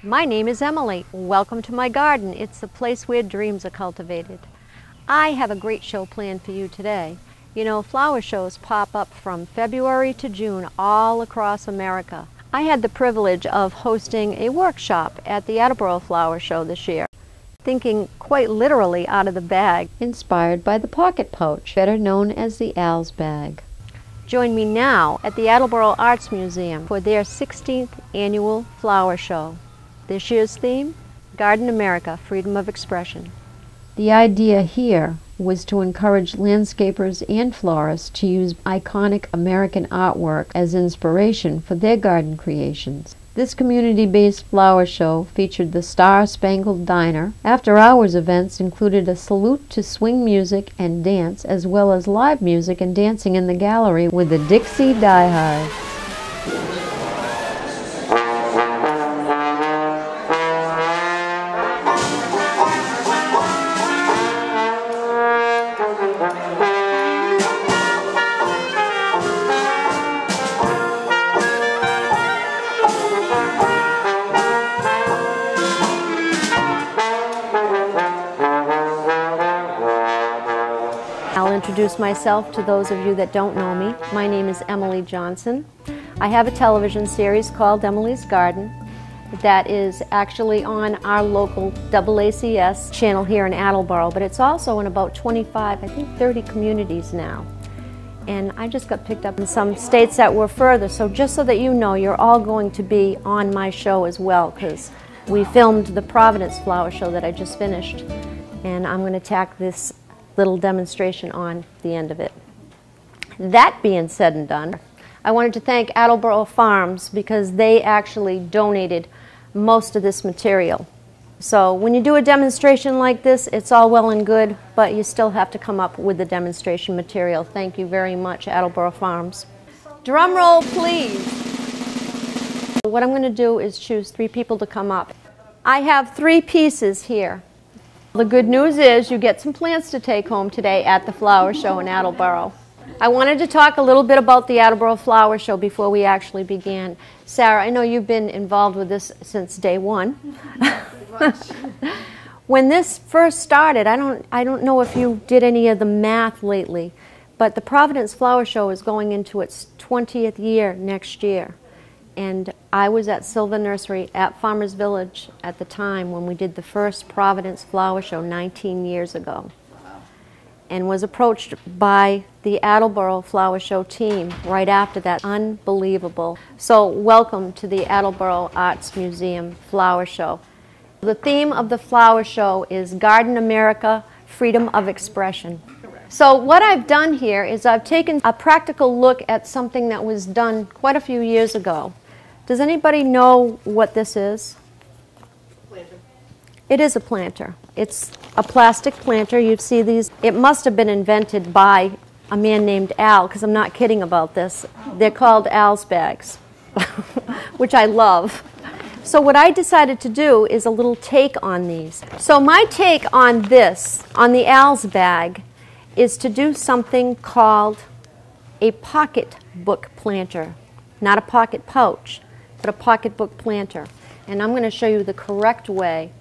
My name is Emily. Welcome to my garden. It's the place where dreams are cultivated. I have a great show planned for you today. You know, flower shows pop up from February to June all across America. I had the privilege of hosting a workshop at the Attleboro Flower Show this year, thinking quite literally out of the bag, inspired by the pocket pouch, better known as the Al's bag. Join me now at the Attleboro Arts Museum for their 16th annual flower show. This year's theme, Garden America, Freedom of Expression. The idea here was to encourage landscapers and florists to use iconic American artwork as inspiration for their garden creations. This community-based flower show featured the Star-Spangled Diner. After-hours events included a salute to swing music and dance, as well as live music and dancing in the gallery with the Dixie Die Hards. I'll introduce myself to those of you that don't know me. My name is Emily Johnson. I have a television series called Emily's Garden that is actually on our local AACS channel here in Attleboro, but it's also in about 25, I think 30 communities now. And I just got picked up in some states that were further, so just so that you know, you're all going to be on my show as well, because we filmed the Providence Flower Show that I just finished, and I'm going to tack this little demonstration on the end of it. That being said and done, I wanted to thank Attleboro Farms because they actually donated most of this material. So when you do a demonstration like this, it's all well and good, but you still have to come up with the demonstration material. Thank you very much, Attleboro Farms. Drum roll, please. What I'm going to do is choose 3 people to come up. I have 3 pieces here. The good news is you get some plants to take home today at the flower show in Attleboro. I wanted to talk a little bit about the Attleboro Flower Show before we actually began. Sarah, I know you've been involved with this since day one. When this first started, I don't know if you did any of the math lately, but the Providence Flower Show is going into its 20th year next year. And I was at Silva Nursery at Farmers Village at the time when we did the first Providence Flower Show 19 years ago. And was approached by the Attleboro Flower Show team right after that. Unbelievable. So welcome to the Attleboro Arts Museum Flower Show. The theme of the flower show is Garden America, Freedom of Expression. So what I've done here is I've taken a practical look at something that was done quite a few years ago. Does anybody know what this is? Planter. It is a planter. It's a plastic planter. You see these. It must have been invented by a man named Al, because I'm not kidding about this. They're called Al's bags, which I love. So what I decided to do is a little take on these. So my take on this, on the Al's bag, is to do something called a pocketbook planter. Not a pocket pouch, but a pocketbook planter. And I'm going to show you the correct way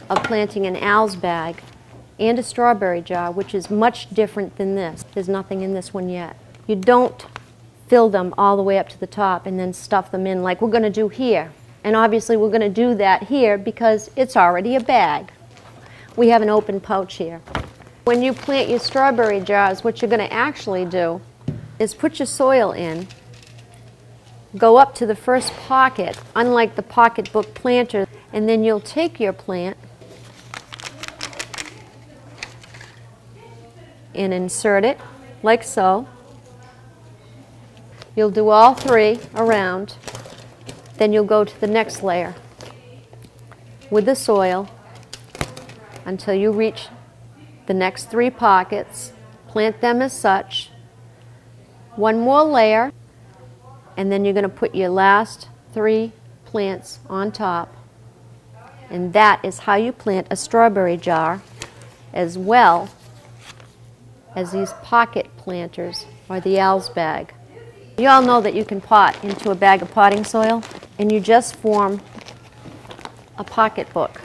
of planting an Al's bag and a strawberry jar, which is much different than this. There's nothing in this one yet. You don't fill them all the way up to the top and then stuff them in like we're going to do here. And obviously we're going to do that here because it's already a bag. We have an open pouch here. When you plant your strawberry jars, what you're going to actually do is put your soil in, go up to the first pocket, unlike the pocketbook planter, and then you'll take your plant and insert it like so. You'll do all 3 around. Then you'll go to the next layer with the soil until you reach the next 3 pockets. Plant them as such. 1 more layer, and then you're going to put your last 3 plants on top. And that is how you plant a strawberry jar, as well as these pocket planters or the Al's bag. You all know that you can pot into a bag of potting soil, and you just form a pocketbook.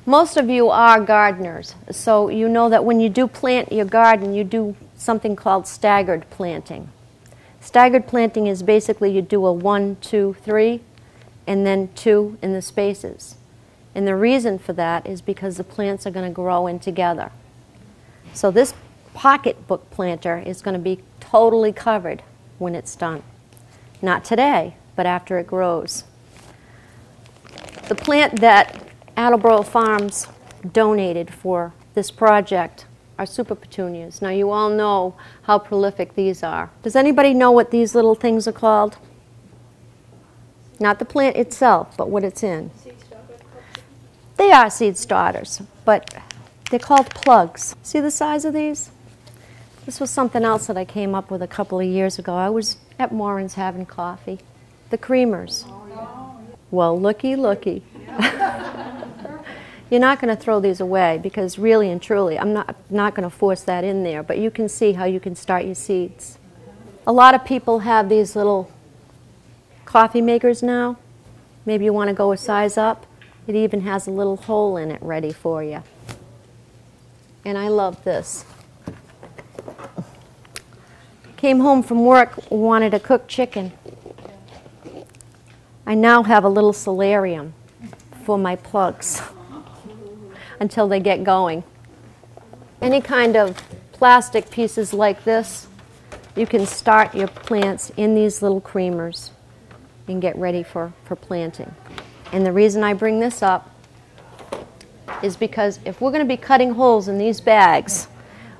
Most of you are gardeners, so you know that when you do plant your garden, you do something called staggered planting. Staggered planting is basically you do a 1, 2, 3, and then 2 in the spaces. And the reason for that is because the plants are going to grow in together. So this pocketbook planter is going to be totally covered when it's done. Not today, but after it grows. The plant that Attleboro Farms donated for this project are super petunias. Now you all know how prolific these are. Does anybody know what these little things are called? Not the plant itself, but what it's in. They are seed starters, but they're called plugs. See the size of these? This was something else that I came up with a couple of years ago. I was at Morin's having coffee. The creamers. Well, looky, looky. You're not going to throw these away because really and truly, I'm not going to force that in there, but you can see how you can start your seeds. A lot of people have these little coffee makers now. Maybe you want to go a size up. It even has a little hole in it ready for you. And I love this. Came home from work, wanted to cook chicken. I now have a little solarium for my plugs until they get going. Any kind of plastic pieces like this, you can start your plants in these little creamers and get ready for planting. And the reason I bring this up is because if we're going to be cutting holes in these bags,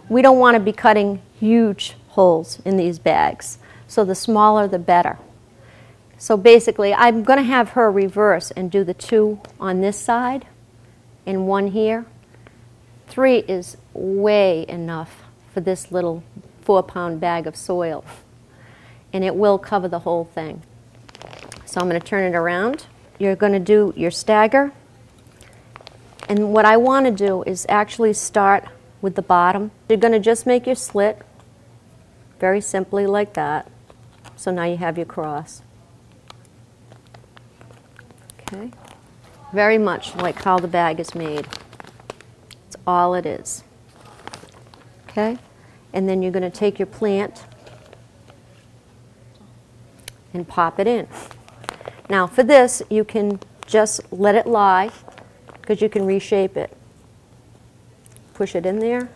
we don't want to be cutting huge holes in these bags. So the smaller the better. So basically I'm going to have her reverse and do the 2 on this side and 1 here. 3 is way enough for this little 4-pound bag of soil. And it will cover the whole thing. So I'm going to turn it around. You're going to do your stagger. And what I want to do is actually start with the bottom. You're going to just make your slit very simply like that. So now you have your cross. Okay. Very much like how the bag is made. It's all it is. Okay. And then you're going to take your plant and pop it in. Now for this, you can just let it lie because you can reshape it. Push it in there,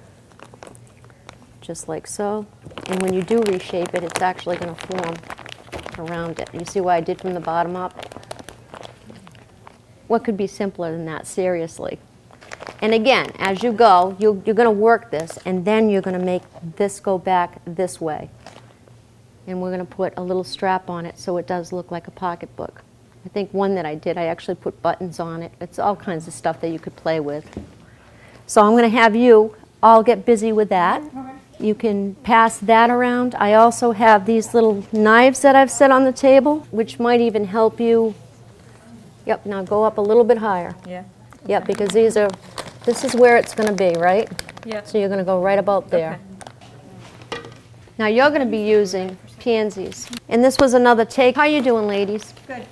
just like so. And when you do reshape it, it's actually going to form around it. You see what I did from the bottom up? What could be simpler than that, seriously? And again, as you go, you're going to work this, and then you're going to make this go back this way. And we're going to put a little strap on it so it does look like a pocketbook. I think one that I did, I actually put buttons on it. It's all kinds of stuff that you could play with. So I'm going to have you all get busy with that. You can pass that around. I also have these little knives that I've set on the table, which might even help you. Yep, now go up a little bit higher. Yeah. Yep, because this is where it's going to be, right? Yeah. So you're going to go right about there. Okay. Now you're going to be using pansies. And this was another take. How are you doing, ladies? Good.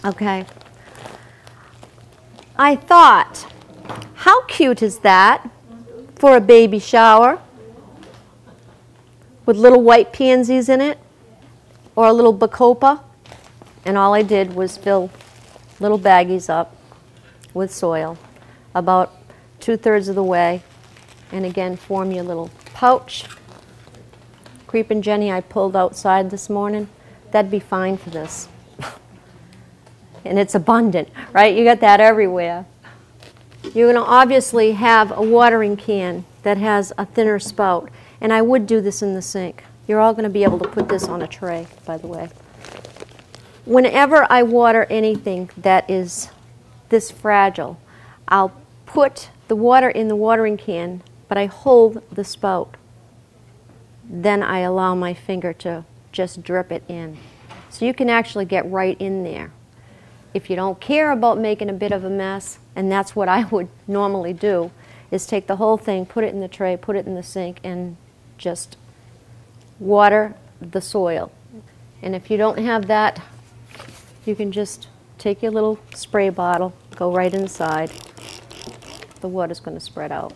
Okay. I thought, how cute is that for a baby shower with little white pansies in it or a little bacopa? And all I did was fill little baggies up with soil about 2/3 of the way, and again form your little pouch. Creepin' Jenny I pulled outside this morning. That'd be fine for this. And it's abundant, right? You got that everywhere. You're going to obviously have a watering can that has a thinner spout, and I would do this in the sink. You're all going to be able to put this on a tray, by the way. Whenever I water anything that is this fragile, I'll put the water in the watering can, but I hold the spout. Then I allow my finger to just drip it in. So you can actually get right in there. If you don't care about making a bit of a mess, and that's what I would normally do, is take the whole thing, put it in the tray, put it in the sink, and just water the soil. And if you don't have that, you can just take your little spray bottle, go right inside. The water's going to spread out.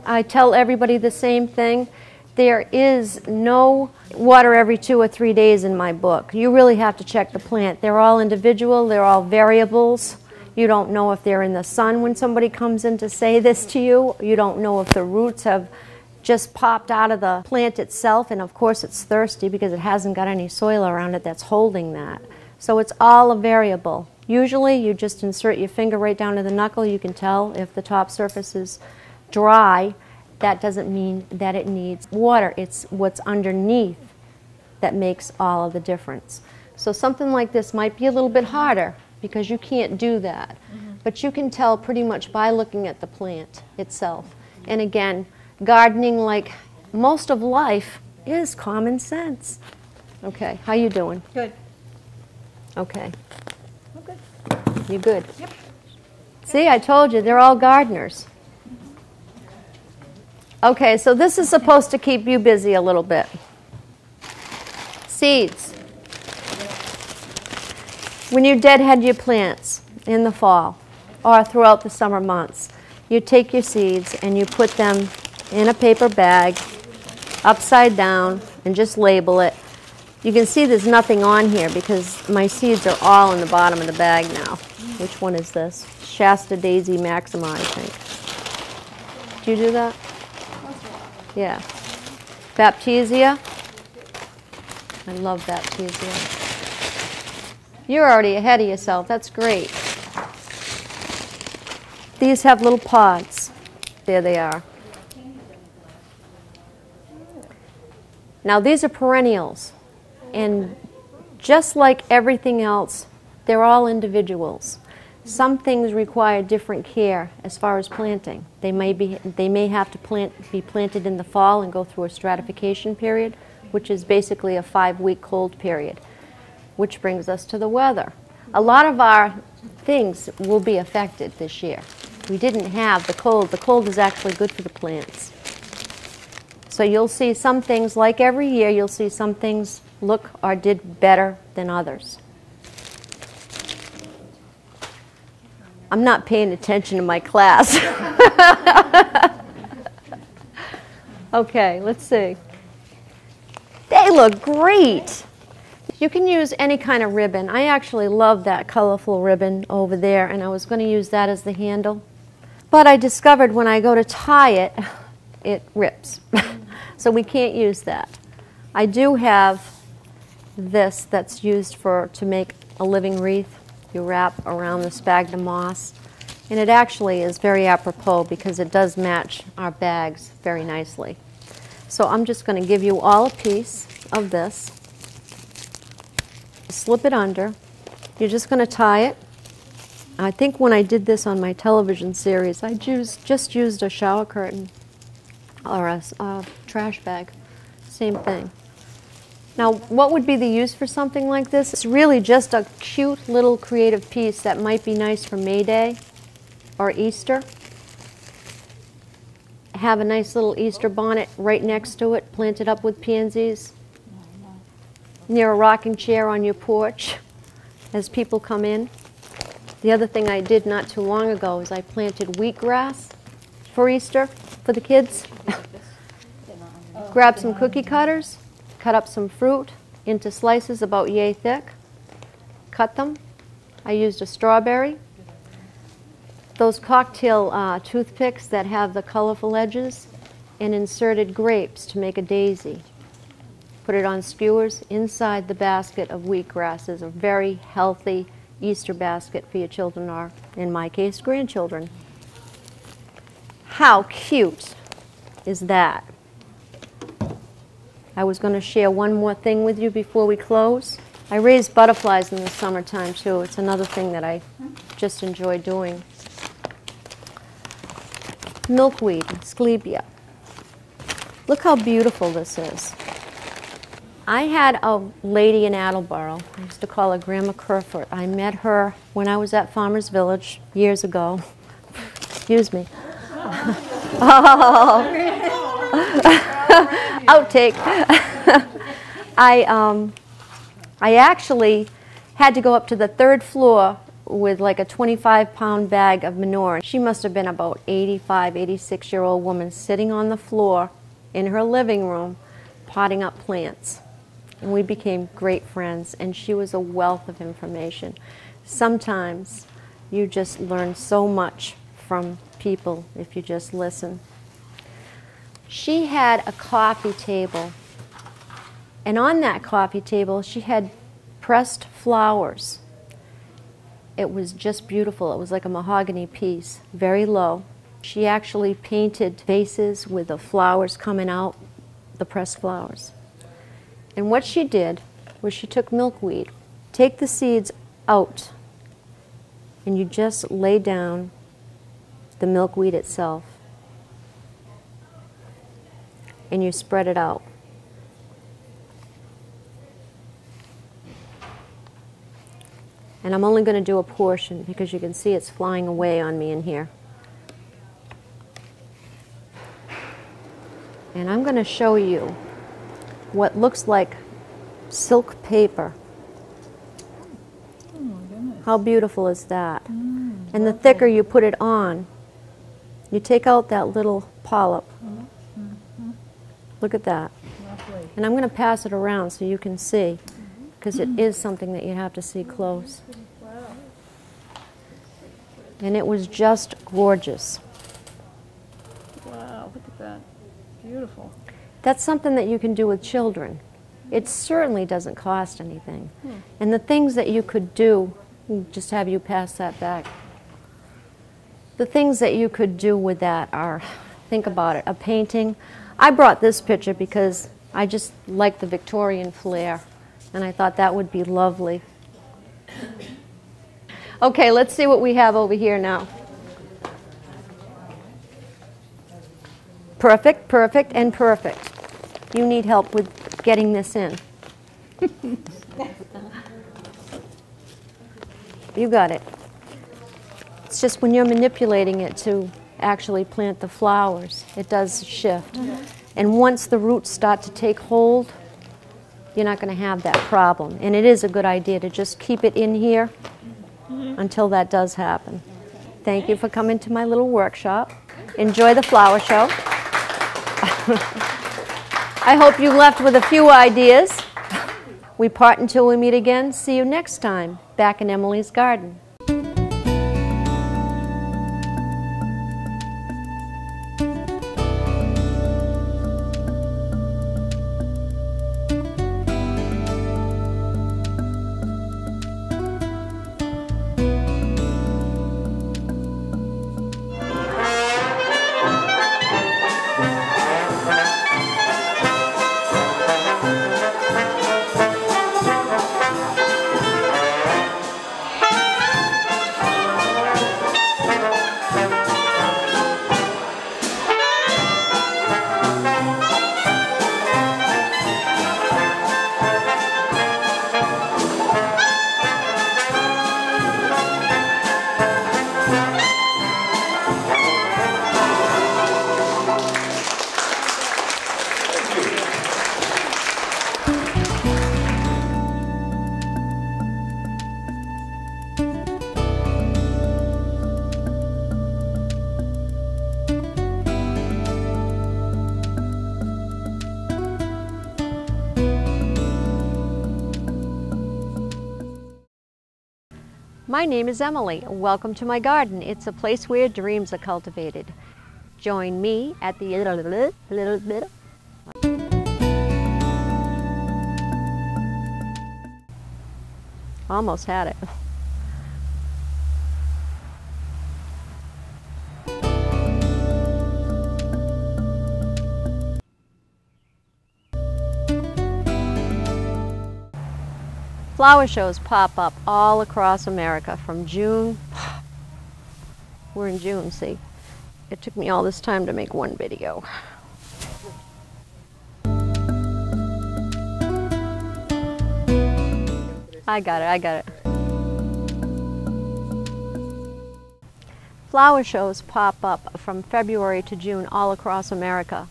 I tell everybody the same thing. There is no water every 2 or 3 days in my book. You really have to check the plant. They're all individual, they're all variables. You don't know if they're in the sun when somebody comes in to say this to you. You don't know if the roots have just popped out of the plant itself, and of course it's thirsty because it hasn't got any soil around it that's holding that. So it's all a variable. Usually you just insert your finger right down to the knuckle. You can tell if the top surface is dry. That doesn't mean that it needs water. It's what's underneath that makes all of the difference. So something like this might be a little bit harder because you can't do that. But you can tell pretty much by looking at the plant itself. And again, gardening, like most of life, is common sense. Okay, how you doing? Good. Okay. I'm good. You good? Yep. See, I told you, they're all gardeners. Okay, so this is supposed to keep you busy a little bit. Seeds. When you deadhead your plants in the fall or throughout the summer months, you take your seeds and you put them in a paper bag, upside down, and just label it. You can see there's nothing on here because my seeds are all in the bottom of the bag now. Which one is this? Shasta Daisy Maxima, I think. Do you do that? Yeah. Baptisia. I love Baptisia. You're already ahead of yourself. That's great. These have little pods. There they are. Now these are perennials. And just like everything else, they're all individuals. Some things require different care as far as planting. They may have to be planted in the fall and go through a stratification period, which is basically a 5-week cold period, which brings us to the weather. A lot of our things will be affected this year. We didn't have the cold. The cold is actually good for the plants. So you'll see some things, like every year, you'll see some things look or did better than others. I'm not paying attention to my class. Okay, let's see. They look great. You can use any kind of ribbon. I actually love that colorful ribbon over there, and I was going to use that as the handle. But I discovered when I go to tie it, it rips. So we can't use that. I do have this that's used to make a living wreath. You wrap around the sphagnum moss. And it actually is very apropos because it does match our bags very nicely. So I'm just going to give you all a piece of this. Slip it under. You're just going to tie it. I think when I did this on my television series, I just used a shower curtain or a trash bag. Same thing. Now, what would be the use for something like this? It's really just a cute little creative piece that might be nice for May Day or Easter. Have a nice little Easter bonnet right next to it, planted up with pansies. Near a rocking chair on your porch as people come in. The other thing I did not too long ago is I planted wheatgrass for Easter for the kids. Grab some cookie cutters. Cut up some fruit into slices about yay thick. Cut them. I used a strawberry. Those cocktail toothpicks that have the colorful edges, and inserted grapes to make a daisy. Put it on skewers inside the basket of wheatgrass. Is a very healthy Easter basket for your children, or in my case, grandchildren. How cute is that? I was going to share one more thing with you before we close. I raise butterflies in the summertime too. It's another thing that I just enjoy doing. Milkweed, Sclebia. Look how beautiful this is. I had a lady in Attleboro. I used to call her Grandma Kerfoot. I met her when I was at Farmers Village years ago. Excuse me. Oh. Outtake. I actually had to go up to the 3rd floor with like a 25-pound bag of manure. She must have been about 85, 86-year-old woman sitting on the floor in her living room potting up plants. And we became great friends, and she was a wealth of information. Sometimes you just learn so much from people if you just listen. She had a coffee table, and on that coffee table she had pressed flowers. It was just beautiful. It was like a mahogany piece, very low. She actually painted vases with the flowers coming out, the pressed flowers. And what she did was she took milkweed, take the seeds out, and you just lay down the milkweed itself, and you spread it out. And I'm only going to do a portion because you can see it's flying away on me in here. And I'm going to show you what looks like silk paper. Oh my goodness. How beautiful is that? And the lovely. thicker you put it on, you take out that little polyp. Look at that. Lovely. And I'm going to pass it around so you can see, because it is something that you have to see close. Wow. And it was just gorgeous. Wow, look at that. Beautiful. That's something that you can do with children. It certainly doesn't cost anything. And the things that you could do, just have you pass that back. The things that you could do with that are, think about it, a painting. I brought this picture because I just like the Victorian flair, and I thought that would be lovely. Okay, let's see what we have over here now. Perfect, perfect, and perfect. You need help with getting this in. You got it. It's just when you're manipulating it to actually plant the flowers, it does shift. And once the roots start to take hold, you're not going to have that problem. And it is a good idea to just keep it in here until that does happen. Thank you for coming to my little workshop. Enjoy the flower show. I hope you left with a few ideas. We part until we meet again. See you next time, back in Emily's garden. My name is Emily. Welcome to my garden. It's a place where dreams are cultivated. Join me at the little bit. Almost had it. Flower shows pop up all across America from June. We're in June, see? It took me all this time to make one video. I got it. Flower shows pop up from February to June all across America.